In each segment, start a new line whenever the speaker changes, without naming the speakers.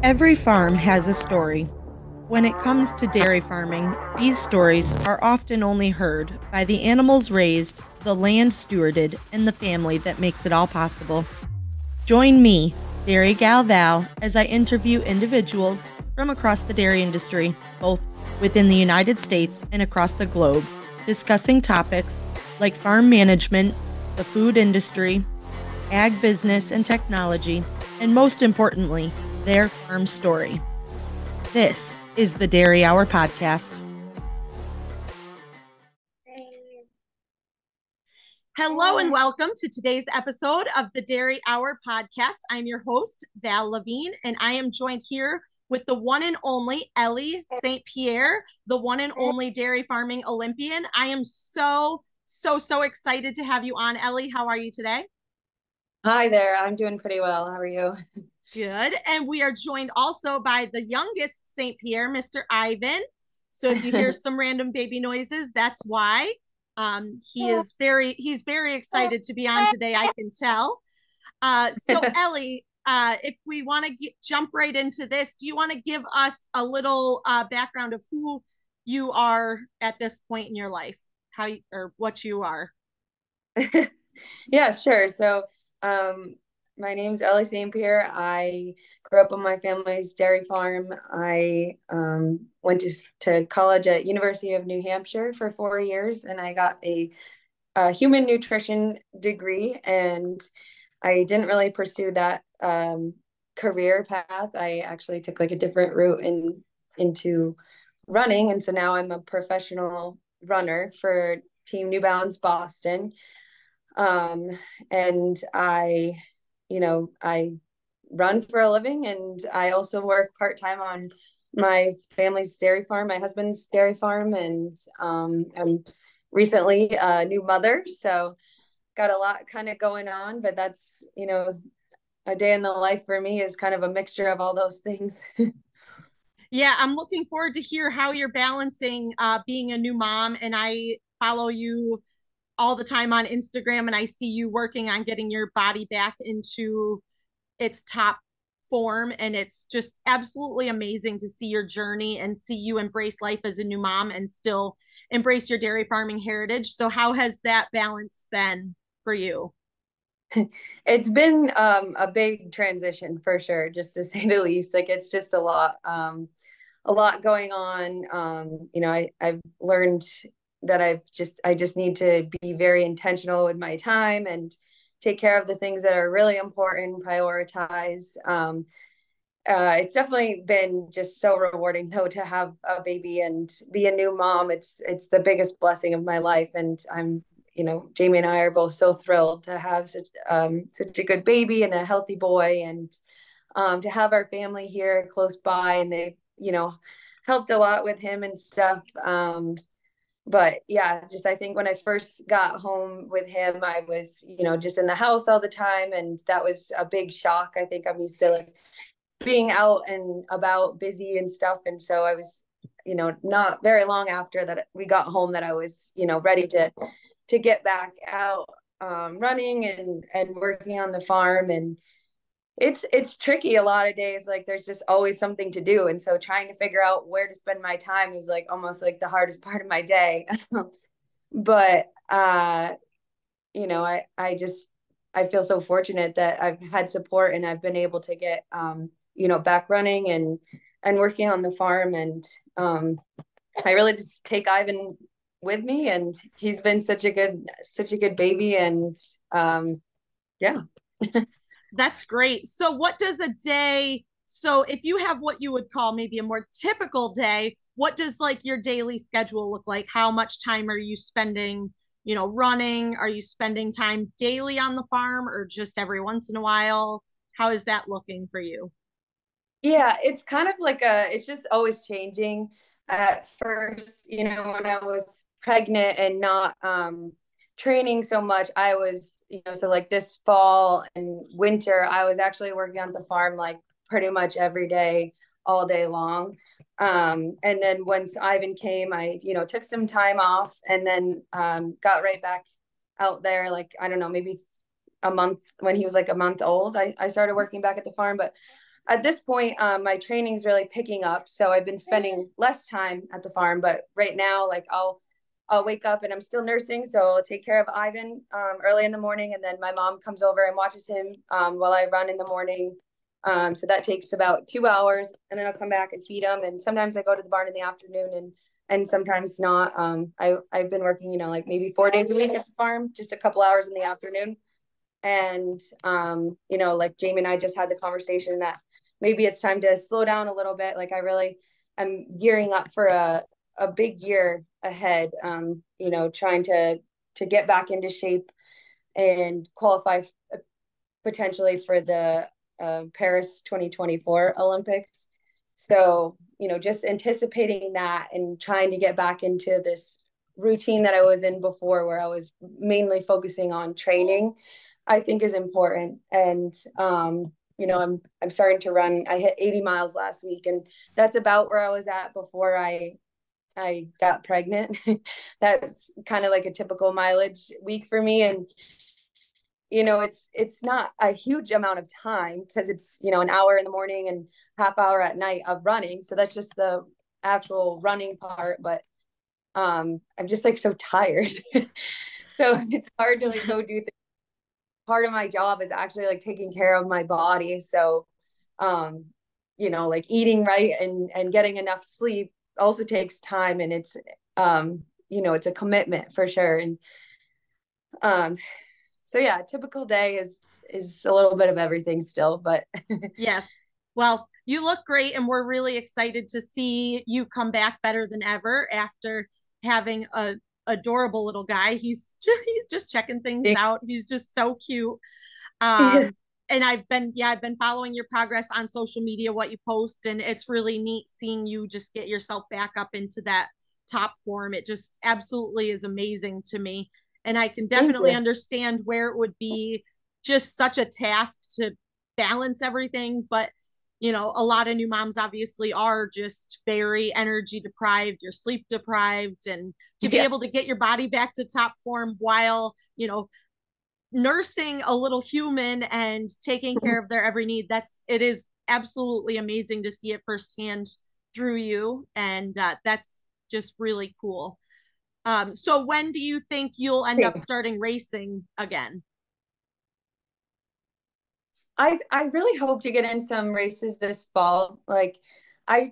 Every farm has a story. When it comes to dairy farming, these stories are often only heard by the animals raised, the land stewarded, and the family that makes it all possible. Join me, Dairy Gal Val, as I interview individuals from across the dairy industry, both within the United States and across the globe, discussing topics like farm management, the food industry, ag business and technology, and most importantly, their farm story. This is the Dairy Hour Podcast. Hello and welcome to today's episode of the Dairy Hour Podcast. I'm your host, Val Levine, and I am joined here with the one and only Ellie St. Pierre, the one and only dairy farming Olympian. I am so excited to have you on, Ellie. How are you today?
Hi there. I'm doing pretty well. How are you?
Good. And we are joined also by the youngest St. Pierre, Mr. Ivan. So if you hear some random baby noises, that's why. He's very excited to be on today, I can tell. So Ellie, if we want to jump right into this, do you want to give us a little background of who you are at this point in your life, or what you are?
Yeah, sure. So, my name's Ellie St. Pierre. I grew up on my family's dairy farm. I went to college at University of New Hampshire for 4 years, and I got a human nutrition degree. And I didn't really pursue that career path. I actually took like a different route into running, and so now I'm a professional runner for Team New Balance Boston. Um, and I run for a living, and I also work part-time on my family's dairy farm, my husband's dairy farm, and I'm recently a new mother, so got a lot kind of going on, but that's, a day in the life for me is kind of a mixture of all those things.
Yeah, I'm looking forward to hear how you're balancing being a new mom, and I follow you all the time on Instagram, and I see you working on getting your body back into its top form. And it's just absolutely amazing to see your journey and see you embrace life as a new mom and still embrace your dairy farming heritage. So, how has that balance been for you?
It's been a big transition for sure, just to say the least. Like it's just a lot going on. I've learned that I just need to be very intentional with my time and take care of the things that are really important, prioritize. It's definitely been just so rewarding though to have a baby and be a new mom. It's the biggest blessing of my life, and Jamie and I are both so thrilled to have such a good baby and a healthy boy, and to have our family here close by, and they helped a lot with him and stuff. But yeah, just I think when I first got home with him, I was, just in the house all the time. And that was a big shock. I think I'm used to like being out and about busy and stuff. And so I was, not very long after that we got home that I was, ready to get back out running and working on the farm. And it's tricky a lot of days. Like there's just always something to do, and so trying to figure out where to spend my time is like almost like the hardest part of my day. But I feel so fortunate that I've had support, and I've been able to get back running and working on the farm. And I really just take Ivan with me, and he's been such a good baby. And yeah.
That's great. So, what does a day? So, if you have what you would call maybe a more typical day, what does like your daily schedule look like? How much time are you spending, running? Are you spending time daily on the farm or just every once in a while? How is that looking for you?
Yeah, it's kind of like it's just always changing. At first, when I was pregnant and not training so much, I was, so like this fall and winter, I was actually working on the farm like pretty much every day, all day long. And then once Ivan came, I, took some time off, and then got right back out there, like, I don't know, maybe a month when he was like a month old. I started working back at the farm, but at this point, my training's really picking up. So I've been spending less time at the farm, but right now, like I'll wake up and I'm still nursing. So I'll take care of Ivan early in the morning. And then my mom comes over and watches him while I run in the morning. So that takes about 2 hours, and then I'll come back and feed him. And sometimes I go to the barn in the afternoon, and sometimes not. I've been working, like maybe 4 days a week at the farm, just a couple hours in the afternoon. And like Jamie and I just had the conversation that maybe it's time to slow down a little bit. Like I really am gearing up for a big year ahead. Trying to get back into shape and qualify potentially for the Paris 2024 Olympics. So, just anticipating that and trying to get back into this routine that I was in before, where I was mainly focusing on training, I think is important. And, I'm starting to run. I hit 80 miles last week, and that's about where I was at before I got pregnant. That's kind of like a typical mileage week for me. And it's not a huge amount of time, because it's an hour in the morning and half hour at night of running, so that's just the actual running part. But I'm just like so tired. So it's hard to like go do things. Part of my job is actually like taking care of my body, so like eating right and getting enough sleep also takes time, and it's a commitment for sure. And um so yeah, typical day is a little bit of everything still, but
Yeah. Well, you look great, and we're really excited to see you come back better than ever after having a adorable little guy. He's just checking things out. He's just so cute.
yeah.
Um, and I've been following your progress on social media, what you post, and it's really neat seeing you just get yourself back up into that top form. It just absolutely is amazing to me. And I can
Thank
definitely
you.
understand where it would be just such a task to balance everything. But, a lot of new moms obviously are just very energy deprived, you're sleep deprived, and to be
Yeah.
able to get your body back to top form while, nursing a little human and taking care of their every need, it is absolutely amazing to see it firsthand through you. And that's just really cool. So when do you think you'll end up
Thanks.
starting racing again?
I really hope to get in some races this fall. Like I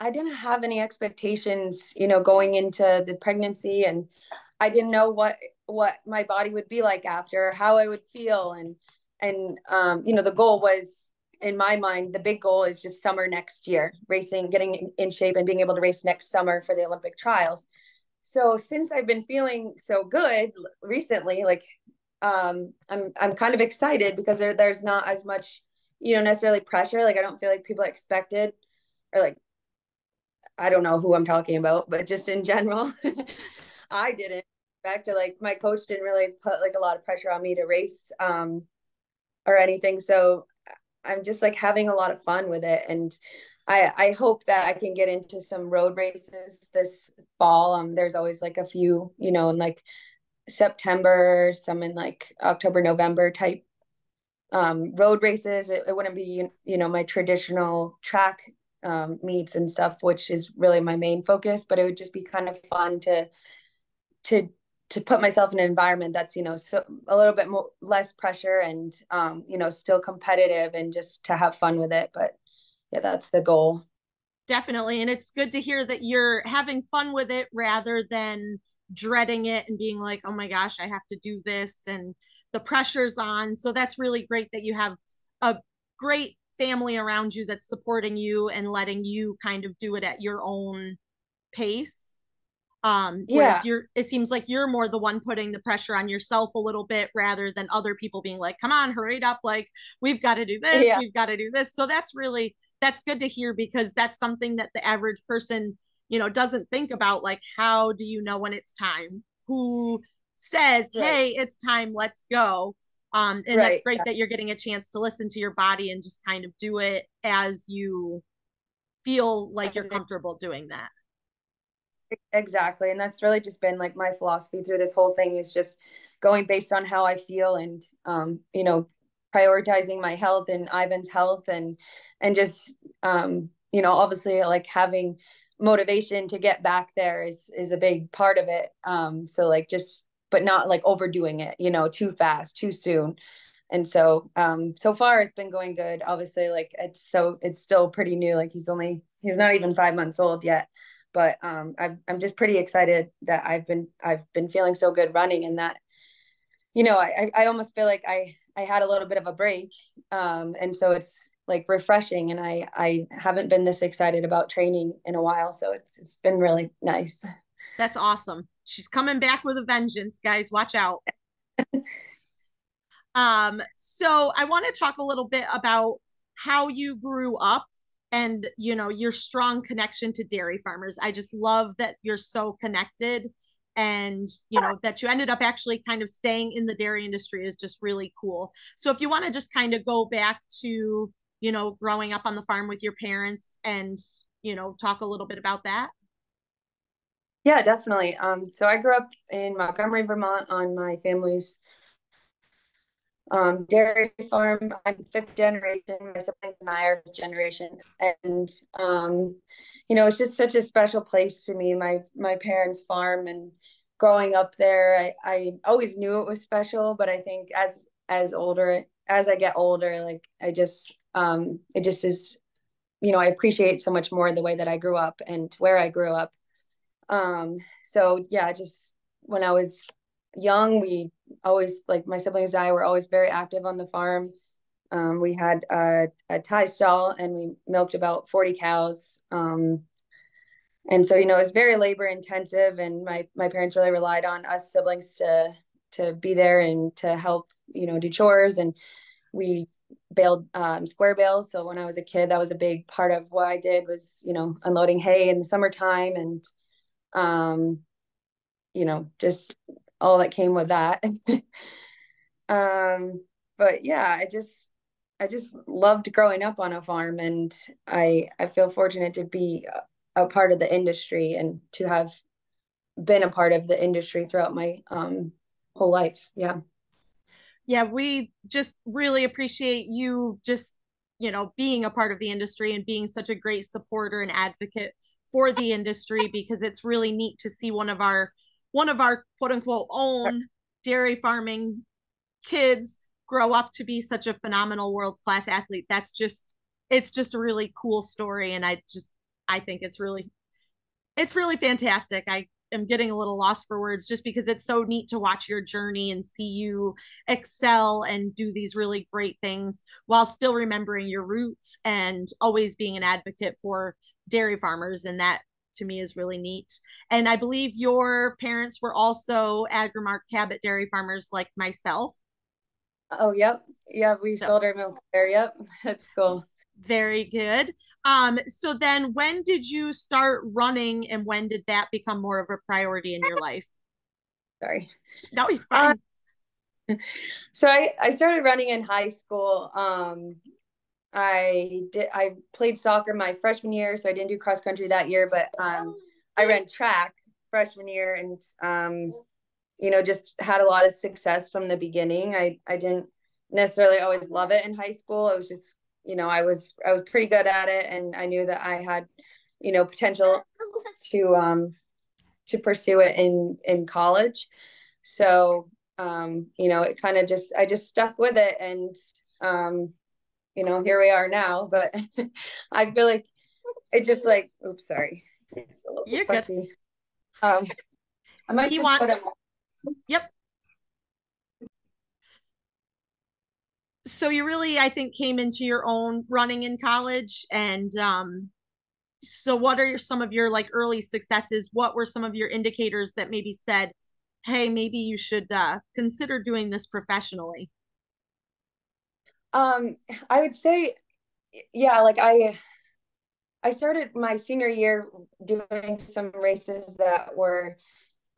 didn't have any expectations, going into the pregnancy, and I didn't know what my body would be like after, how I would feel. And the goal was, in my mind, the big goal is just summer next year, racing, getting in shape and being able to race next summer for the Olympic trials. So since I've been feeling so good recently, like I'm kind of excited, because there's not as much, necessarily pressure. Like I don't feel like people expected, or like, I don't know who I'm talking about, but just in general, I didn't expect, to like, my coach didn't really put like a lot of pressure on me to race or anything. So I'm just like having a lot of fun with it. And I hope that I can get into some road races this fall. There's always like a few, in like September, some in like October, November type road races. It wouldn't be, my traditional track meets and stuff, which is really my main focus, but it would just be kind of fun to to put myself in an environment that's, so a little bit more less pressure, and still competitive, and just to have fun with it. But yeah, that's the goal.
Definitely. And it's good to hear that you're having fun with it rather than dreading it and being like, oh my gosh, I have to do this and the pressure's on. So that's really great that you have a great family around you that's supporting you and letting you kind of do it at your own pace.
Yeah.
Whereas it seems like you're more the one putting the pressure on yourself a little bit rather than other people being like, come on, hurry it up. Like, we've got to do this,
Yeah.
we've got to do this. So that's good to hear, because that's something that the average person, doesn't think about. Like, how do you know when it's time? Who says,
Right.
hey, it's time, let's go? And that's
Right.
great that you're getting a chance to listen to your body and just kind of do it as you feel like you're
Yeah.
comfortable doing that.
Exactly. And that's really just been like my philosophy through this whole thing, is just going based on how I feel, and prioritizing my health and Ivan's health, and just obviously like having motivation to get back there is a big part of it. So like just, but not like overdoing it, too fast, too soon. And so so far it's been going good. Obviously, like it's still pretty new. Like he's not even 5 months old yet. But I'm just pretty excited that I've been feeling so good running, and that I almost feel like I had a little bit of a break, and so it's like refreshing, and I haven't been this excited about training in a while, so it's been really nice.
That's awesome. She's coming back with a vengeance, guys. Watch out. So I want to talk a little bit about how you grew up and, your strong connection to dairy farmers. I just love that you're so connected, and, that you ended up actually kind of staying in the dairy industry is just really cool. So if you want to just kind of go back to, growing up on the farm with your parents and, talk a little bit about that.
Yeah, definitely. So I grew up in Montgomery, Vermont on my family's dairy farm. I'm fifth generation. My siblings and I are fifth generation, and it's just such a special place to me. My parents' farm, and growing up there, I always knew it was special. But I think as I get older, like it just is. I appreciate so much more the way that I grew up and where I grew up. So yeah, just when I was young, we always, like my siblings and I were always very active on the farm. We had a tie stall, and we milked about 40 cows. And so, it was very labor intensive, and my parents really relied on us siblings to be there and to help, do chores. And we baled square bales. So when I was a kid, that was a big part of what I did was, unloading hay in the summertime, and just all that came with that. But yeah, I just loved growing up on a farm, and I feel fortunate to be a part of the industry and to have been a part of the industry throughout my whole life. Yeah.
Yeah, we just really appreciate you just, being a part of the industry and being such a great supporter and advocate for the industry, because it's really neat to see one of our quote unquote own dairy farming kids grow up to be such a phenomenal world-class athlete. It's just a really cool story. And I think it's really fantastic. I am getting a little lost for words just because it's so neat to watch your journey and see you excel and do these really great things while still remembering your roots and always being an advocate for dairy farmers. And that to me is really neat. And I believe your parents were also Agrimark Cabot dairy farmers like myself.
Oh, yep. Yeah, we
So
sold our milk there. Yep. That's cool.
very good. So then when did you start running, and when did that become more of a priority in your life?
Sorry.
No, you're
Uh,
fine.
so I started running in high school. I played soccer my freshman year, so I didn't do cross country that year, but I ran track freshman year, and just had a lot of success from the beginning. I didn't necessarily always love it in high school. It was just, I was pretty good at it, and I knew that I had, potential to pursue it in college. So it kind of I just stuck with it, and here we are now. But I feel like it just like, oops, sorry, it's a little
You're good.
fussy. I might
He
just
want
put him.
Yep. So you really, I think, came into your own running in college. And so what are some of your like early successes? What were some of your indicators that maybe said, hey, maybe you should consider doing this professionally?
I would say, yeah, like I started my senior year doing some races that were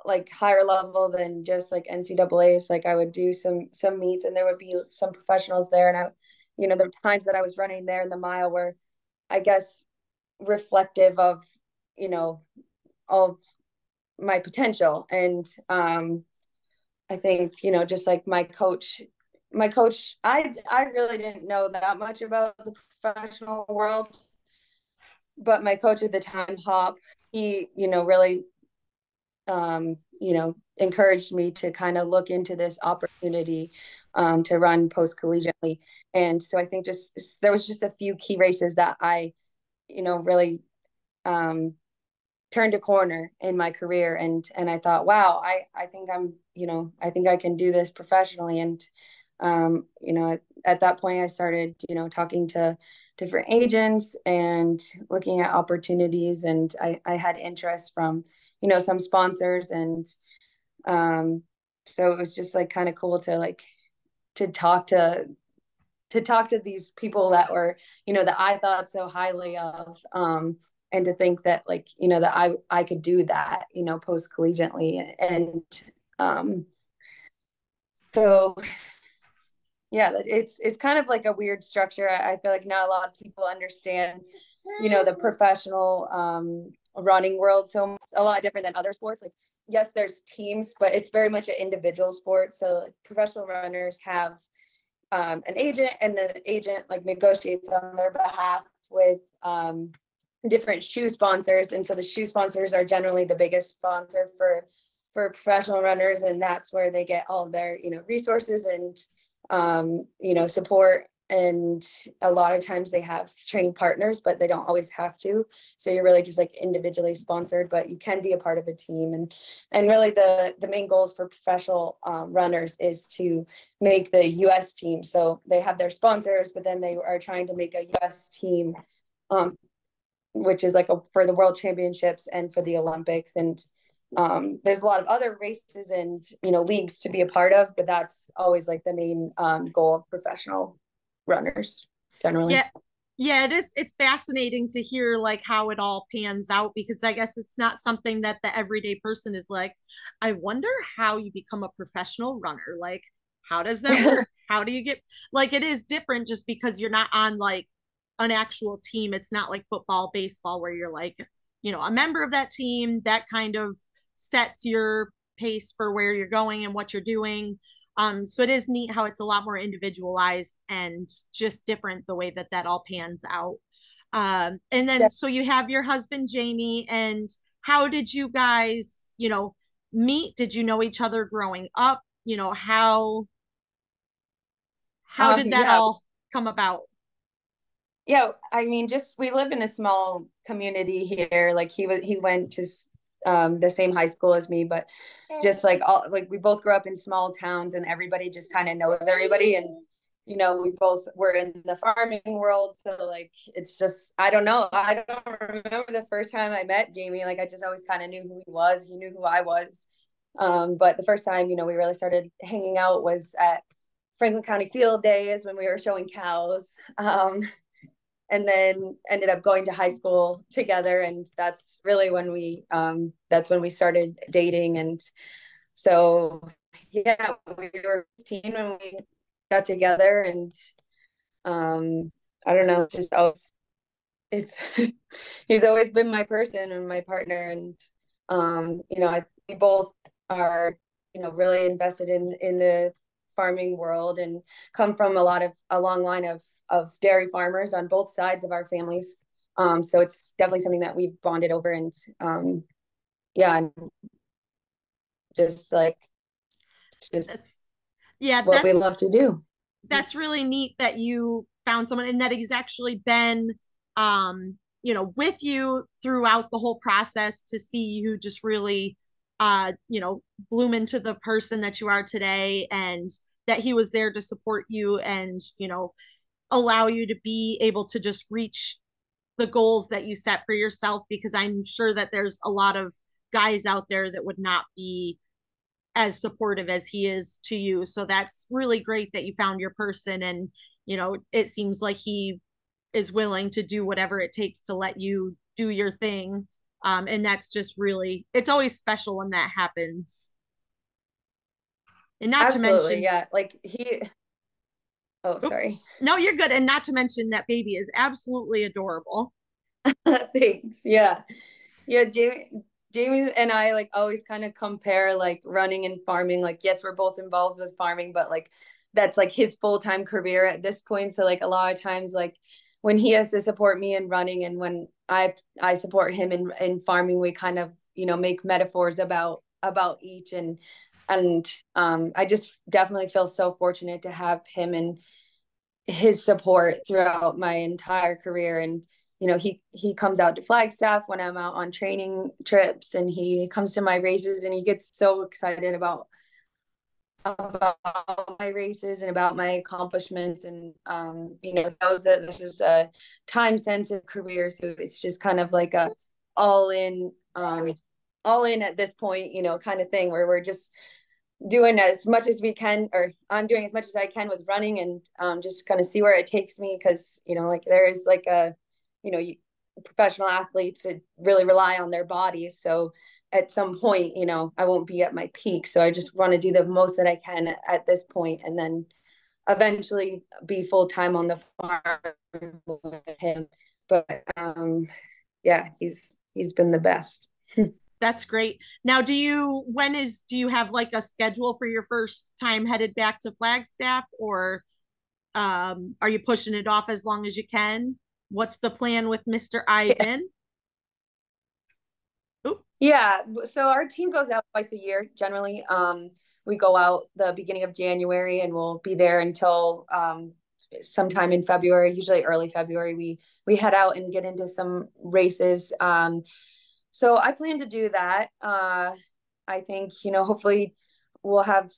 like higher level than just like NCAA's. Like I would do some meets, and there would be some professionals there, and the times that I was running there in the mile were, I guess, reflective of all of my potential. And I think just like my coach my coach, I really didn't know that much about the professional world, but my coach at the time, Hop, he, really, encouraged me to kind of look into this opportunity to run post collegiately. And so I think there was just a few key races that I, really turned a corner in my career. And I thought, wow, I think I think I can do this professionally. And, at that point I started, talking to different agents and looking at opportunities. And I had interest from, some sponsors. And so it was just like kind of cool to to talk to these people that were, that I thought so highly of, and to think that that I could do that, post collegiately. And so yeah, it's kind of like a weird structure. I feel like not a lot of people understand, the professional running world. So a lot different than other sports. Like, yes, there's teams, but it's very much an individual sport. So like, professional runners have an agent, and the agent negotiates on their behalf with different shoe sponsors. And so the shoe sponsors are generally the biggest sponsor for professional runners, and that's where they get all of their resources and support. And a lot of times they have training partners, but they don't always have to. So you're really just individually sponsored, but you can be a part of a team. And really the main goals for professional runners is to make the US team. So they have their sponsors, but then they are trying to make a US team, which is for the world championships and for the Olympics. And there's a lot of other races and leagues to be a part of, but that's always the main goal of professional runners generally.
Yeah, it's fascinating to hear how it all pans out, because I guess it's not something that the everyday person is I wonder how you become a professional runner. How does that work? How do you get it is different just because you're not on an actual team. It's not like football, baseball, where you're a member of that team that kind of sets your pace for where you're going and what you're doing. So it is neat how it's a lot more individualized and just different the way that all pans out. And then, so you have your husband, Jamie, and how did you guys, meet? Did you know each other growing up? How did that all come about?
Yeah, I mean, just we live in a small community here. He went to the same high school as me, but just we both grew up in small towns, and everybody just kind of knows everybody. And we both were in the farming world, so it's just, I don't know, I don't remember the first time I met Jamie. I just always kind of knew who he was. He knew who I was. But the first time we really started hanging out was at Franklin County Field Days when we were showing cows. And then ended up going to high school together, and that's really when we started dating. And so yeah, we were 15 when we got together. And I don't know, it's he's always been my person and my partner. And we both are really invested in the farming world, and come from a long line of dairy farmers on both sides of our families. So it's definitely something that we've bonded over. And yeah, just what we love to do.
That's really neat that you found someone and that he's actually been with you throughout the whole process, to see you just really bloom into the person that you are today, and that he was there to support you and allow you to be able to just reach the goals that you set for yourself, because I'm sure that there's a lot of guys out there that would not be as supportive as he is to you. So that's really great that you found your person, and it seems like he is willing to do whatever it takes to let you do your thing. And that's just really, it's always special when that happens. And not
Absolutely,
to mention,
yeah, oh, sorry.
No, you're good. And not to mention that baby is absolutely adorable.
Thanks. Yeah. Jamie and I always kind of compare running and farming. Yes, we're both involved with farming, but that's like his full-time career at this point. So like a lot of times, like when he has to support me in running and when I support him in farming, we kind of, make metaphors about each. And I just definitely feel so fortunate to have him and his support throughout my entire career. And he comes out to Flagstaff when I'm out on training trips, and he comes to my races, and he gets so excited about my races and about my accomplishments. And knows that this is a time sensitive career, so it's just kind of like a all in all in at this point, kind of thing, where we're just doing as much as we can, or I'm doing as much as I can with running, and just kind of see where it takes me. Because like there is like professional athletes that really rely on their bodies, so at some point, I won't be at my peak. So I just want to do the most that I can at this point, and then eventually be full time on the farm with him. But yeah, he's been the best.
That's great. Now, do you have like a schedule for your first time headed back to Flagstaff, or are you pushing it off as long as you can? What's the plan with Mr. Ivan? Oop.
Yeah, so our team goes out twice a year generally. We go out the beginning of January, and we'll be there until sometime in February, usually early February. We head out and get into some races. So I plan to do that. I think, hopefully we'll have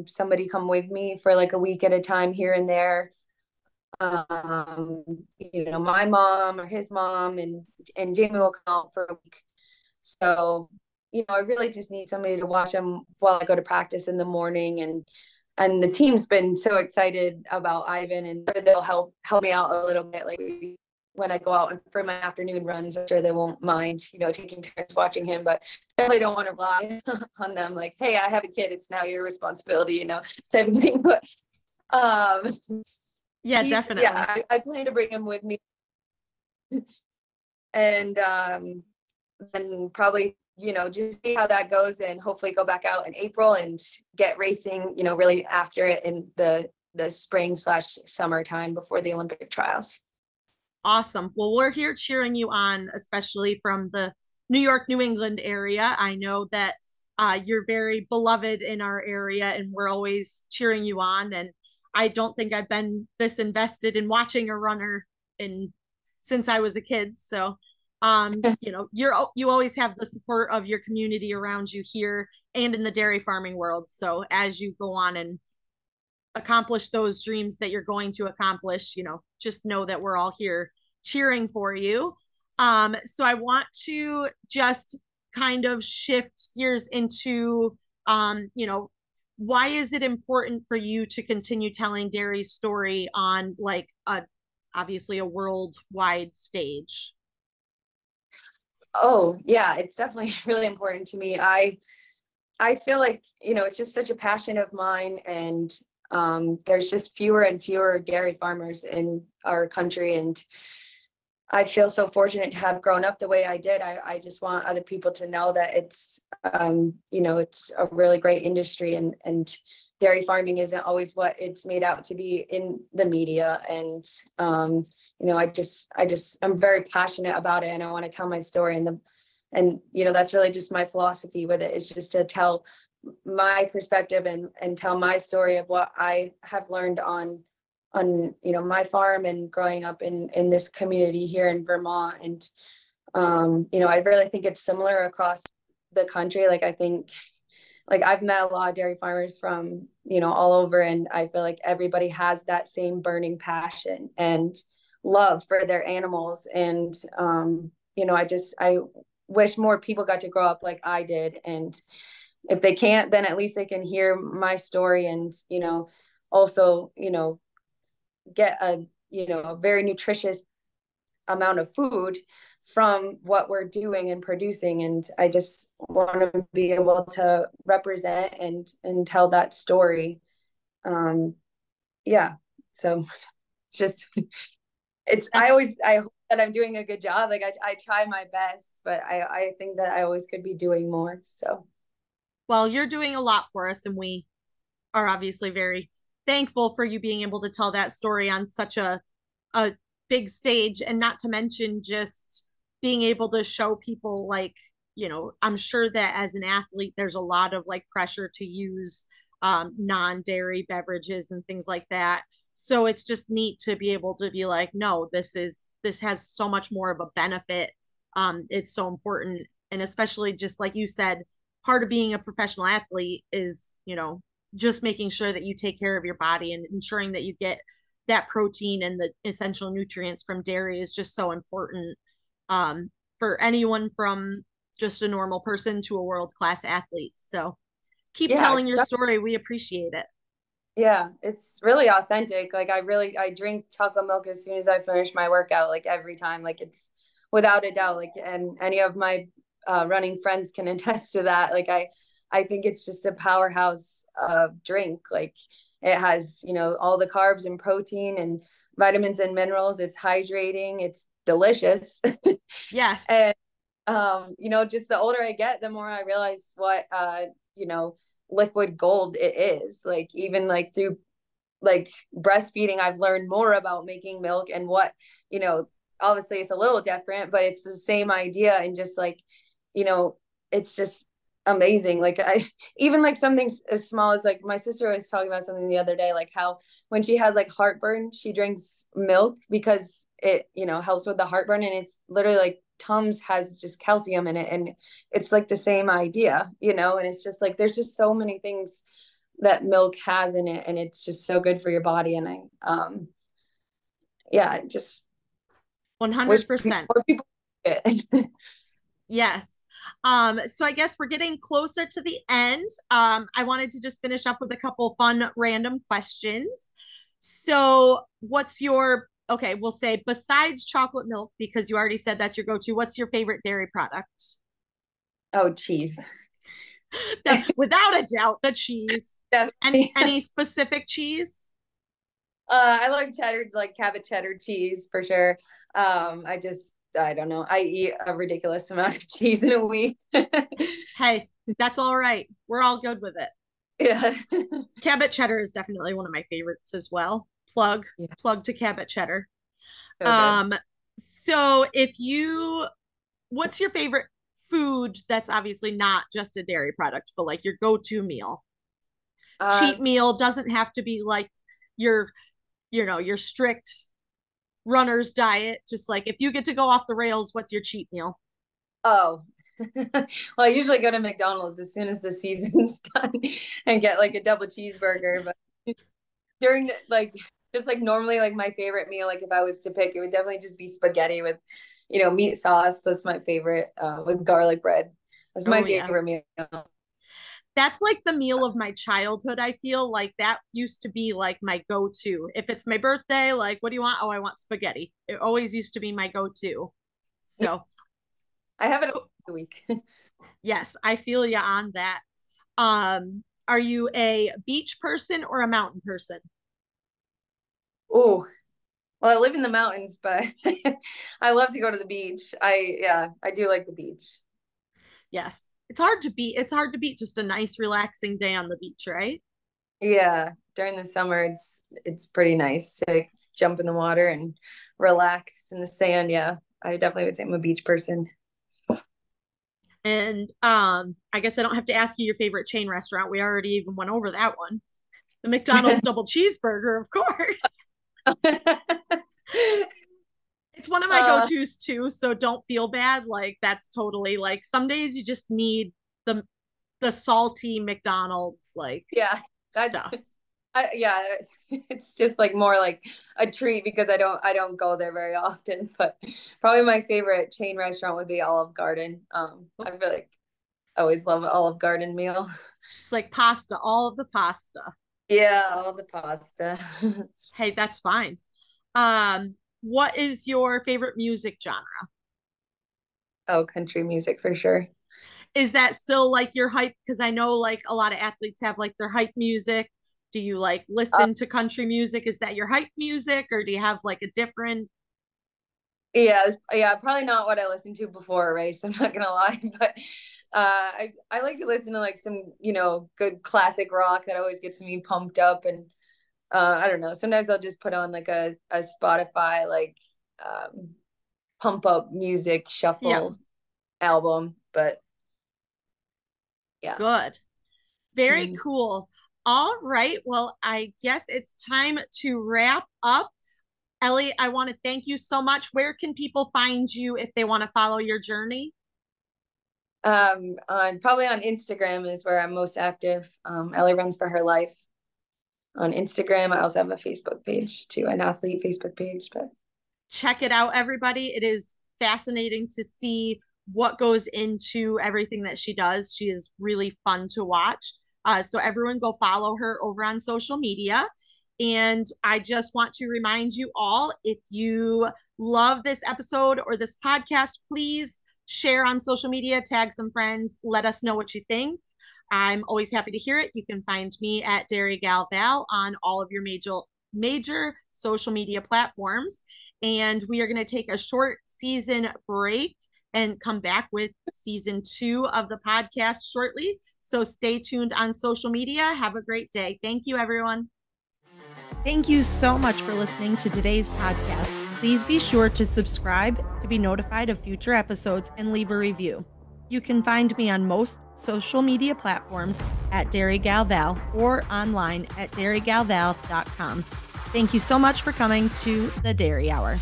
somebody come with me for like a week at a time here and there. My mom or his mom, and Jamie will come out for a week. So, I really just need somebody to watch him while I go to practice in the morning. And the team's been so excited about Ivan, and they'll help me out a little bit. Like when I go out for my afternoon runs, I'm sure they won't mind, taking turns watching him, but definitely don't want to rely on them. Like, hey, I have a kid, it's now your responsibility, type of thing. But
yeah, definitely.
Yeah, I plan to bring him with me. And then probably, just see how that goes, and hopefully go back out in April and get racing, really after it in the spring/summer time before the Olympic trials.
Awesome. Well, we're here cheering you on, especially from the New York, New England area. I know that you're very beloved in our area, and we're always cheering you on. And I don't think I've been this invested in watching a runner since I was a kid. So, you always have the support of your community around you here and in the dairy farming world. So as you go on and accomplish those dreams that you're going to accomplish, just know that we're all here cheering for you. So I want to just kind of shift gears into, why is it important for you to continue telling dairy's story on like obviously a worldwide stage?
Oh yeah, it's definitely really important to me. I feel like, it's just such a passion of mine, and there's just fewer and fewer dairy farmers in our country, and I feel so fortunate to have grown up the way I did. I just want other people to know that it's it's a really great industry, and dairy farming isn't always what it's made out to be in the media. And I'm very passionate about it, and I want to tell my story, and that's really just my philosophy with it, is just to tell my perspective and tell my story of what I have learned on my farm and growing up in this community here in Vermont. And I really think it's similar across the country. Like I think, like I've met a lot of dairy farmers from all over, and I feel like everybody has that same burning passion and love for their animals. And I wish more people got to grow up like I did. And if they can't, then at least they can hear my story, and also get a very nutritious amount of food from what we're doing and producing. And I just want to be able to represent and tell that story. Yeah, so it's just I hope that I'm doing a good job. Like I try my best, but I think that I always could be doing more. So
well, you're doing a lot for us, and we are obviously very thankful for you being able to tell that story on such a big stage, and not to mention just being able to show people like, I'm sure that as an athlete there's a lot of like pressure to use non-dairy beverages and things like that. So it's just neat to be able to be like, no, this has so much more of a benefit. It's so important. And especially just like you said, part of being a professional athlete is, just making sure that you take care of your body and ensuring that you get that protein and the essential nutrients from dairy is just so important, for anyone from just a normal person to a world-class athlete. So keep
Yeah,
telling your story. We appreciate it.
yeah, it's really authentic. Like I drink chocolate milk as soon as I finish my workout, like every time. Like it's without a doubt. Like, and any of my running friends can attest to that. Like I think it's just a powerhouse drink. Like it has, all the carbs and protein and vitamins and minerals. It's hydrating. It's delicious.
Yes.
And just the older I get, the more I realize what liquid gold it is. Like even like through like breastfeeding, I've learned more about making milk and what, obviously it's a little different, but it's the same idea. And just like, it's just amazing. Like I even like something as small as like my sister was talking about something the other day, like how when she has like heartburn, she drinks milk because it, helps with the heartburn. And it's literally like Tums has just calcium in it. And it's like the same idea, and it's just like, there's just so many things that milk has in it. And it's just so good for your body. And I just wish
100%.
more people it.
Yes. So I guess we're getting closer to the end. I wanted to just finish up with a couple fun random questions. So okay, we'll say besides chocolate milk, because you already said that's your go-to, what's your favorite dairy product?
Oh, cheese.
Without a doubt, the cheese. Any specific cheese?
I like cheddar, like Cabot cheddar cheese for sure. I don't know. I eat a ridiculous amount of cheese in a week.
Hey, that's all right. We're all good with it.
Yeah.
Cabot cheddar is definitely one of my favorites as well. Plug to Cabot cheddar.
So
Um, so what's your favorite food that's obviously not just a dairy product, but like your go-to meal? Cheat meal doesn't have to be like your, your strict runner's diet. Just like if you get to go off the rails, what's your cheat meal?
Oh, well, I usually go to McDonald's as soon as the season's done and get like a double cheeseburger. But during just like normally, like my favorite meal, like if I was to pick, it would definitely just be spaghetti with, meat sauce. That's my favorite, with garlic bread. That's my favorite meal.
That's like the meal of my childhood. I feel like that used to be like my go-to. If it's my birthday, like, what do you want? Oh, I want spaghetti. It always used to be my go-to. So
I have it a week.
yes, I feel you on that. Are you a beach person or a mountain person?
Oh, well, I live in the mountains, but I love to go to the beach. I do like the beach.
Yes. It's hard to beat just a nice relaxing day on the beach, right?
Yeah, during the summer it's pretty nice to jump in the water and relax in the sand. Yeah, I definitely would say I'm a beach person.
And I guess I don't have to ask you your favorite chain restaurant. We already even went over that one. The McDonald's double cheeseburger, of course. It's one of my go-tos too, so don't feel bad. Like that's totally like some days you just need the salty McDonald's like
Yeah, that's
stuff.
yeah, it's just like more like a treat because I don't go there very often. But probably my favorite chain restaurant would be Olive Garden. I feel like I always love an Olive Garden meal.
Just like pasta, all of the pasta.
Yeah, all the pasta.
Hey, that's fine. What is your favorite music genre?
Oh, country music for sure.
Is that still like your hype? Because I know like a lot of athletes have like their hype music. Do you like
Uh,
listen to country music? Is that your hype music, or do you have like a different?
yeah, probably not what I listened to before a race. I'm not gonna lie, but I like to listen to like some good classic rock that always gets me pumped up, and I don't know. Sometimes I'll just put on like a Spotify, like pump up music shuffle album, but yeah.
Good. Very cool. All right. Well, I guess it's time to wrap up. Ellie, I want to thank you so much. Where can people find you if they want to follow your journey?
Probably on Instagram is where I'm most active. Ellie Runs for Her Life on Instagram. I also have a Facebook page too, an athlete Facebook page, but
check it out, everybody. It is fascinating to see what goes into everything that she does. She is really fun to watch. So everyone go follow her over on social media. And I just want to remind you all, if you love this episode or this podcast, please share on social media, tag some friends, let us know what you think. I'm always happy to hear it. You can find me at Dairy Gal Val on all of your major social media platforms. And we are going to take a short season break and come back with season 2 of the podcast shortly. So stay tuned on social media. Have a great day. Thank you, everyone.
Thank you so much for listening to today's podcast. Please be sure to subscribe to be notified of future episodes and leave a review. You can find me on most social media platforms at Dairy Gal Val or online at dairygalval.com. Thank you so much for coming to the Dairy Hour.